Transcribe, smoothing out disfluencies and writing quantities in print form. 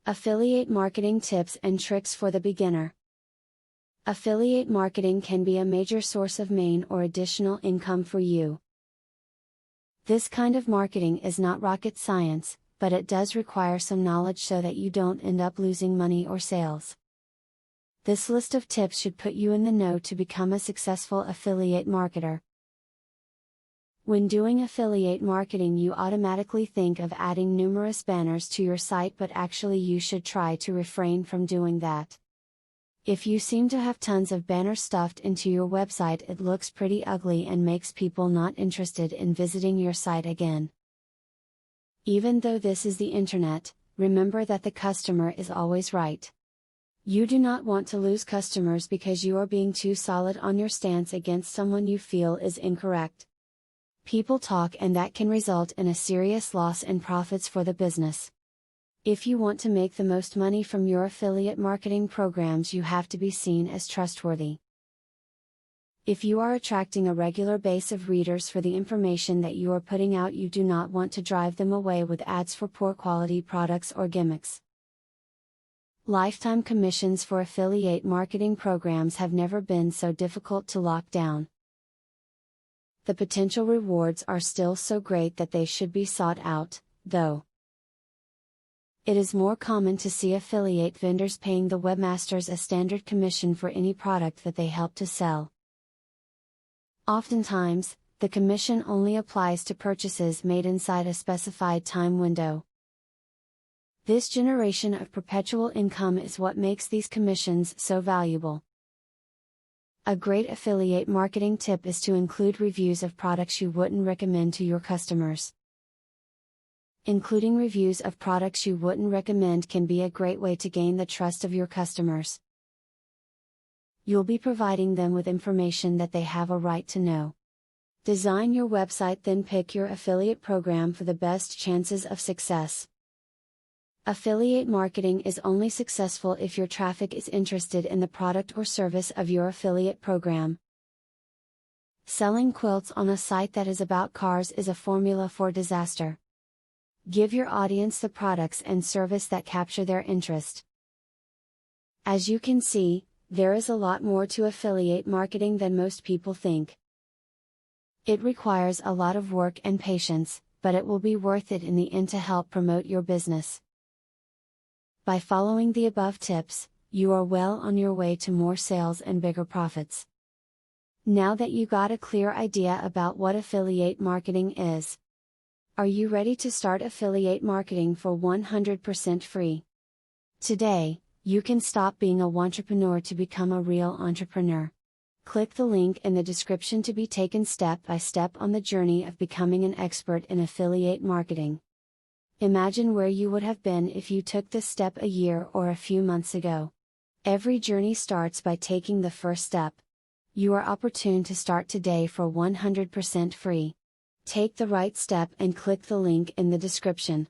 Affiliate marketing tips and tricks for the beginner. Affiliate marketing can be a major source of main or additional income for you. This kind of marketing is not rocket science, but it does require some knowledge so that you don't end up losing money or sales. This list of tips should put you in the know to become a successful affiliate marketer. When doing affiliate marketing, you automatically think of adding numerous banners to your site, but actually you should try to refrain from doing that. If you seem to have tons of banners stuffed into your website, it looks pretty ugly and makes people not interested in visiting your site again. Even though this is the internet, remember that the customer is always right. You do not want to lose customers because you are being too solid on your stance against someone you feel is incorrect. People talk, and that can result in a serious loss in profits for the business. If you want to make the most money from your affiliate marketing programs, you have to be seen as trustworthy. If you are attracting a regular base of readers for the information that you are putting out, you do not want to drive them away with ads for poor quality products or gimmicks. Lifetime commissions for affiliate marketing programs have never been so difficult to lock down. The potential rewards are still so great that they should be sought out, though. It is more common to see affiliate vendors paying the webmasters a standard commission for any product that they help to sell. Oftentimes, the commission only applies to purchases made inside a specified time window. This generation of perpetual income is what makes these commissions so valuable. A great affiliate marketing tip is to include reviews of products you wouldn't recommend to your customers. Including reviews of products you wouldn't recommend can be a great way to gain the trust of your customers. You'll be providing them with information that they have a right to know. Design your website, then pick your affiliate program for the best chances of success. Affiliate marketing is only successful if your traffic is interested in the product or service of your affiliate program. Selling quilts on a site that is about cars is a formula for disaster. Give your audience the products and service that capture their interest. As you can see, there is a lot more to affiliate marketing than most people think. It requires a lot of work and patience, but it will be worth it in the end to help promote your business. By following the above tips, you are well on your way to more sales and bigger profits. Now that you got a clear idea about what affiliate marketing is, are you ready to start affiliate marketing for 100% free? Today, you can stop being a wantrepreneur to become a real entrepreneur. Click the link in the description to be taken step by step on the journey of becoming an expert in affiliate marketing. Imagine where you would have been if you took this step a year or a few months ago. Every journey starts by taking the first step. You are opportune to start today for 100% free. Take the right step and click the link in the description.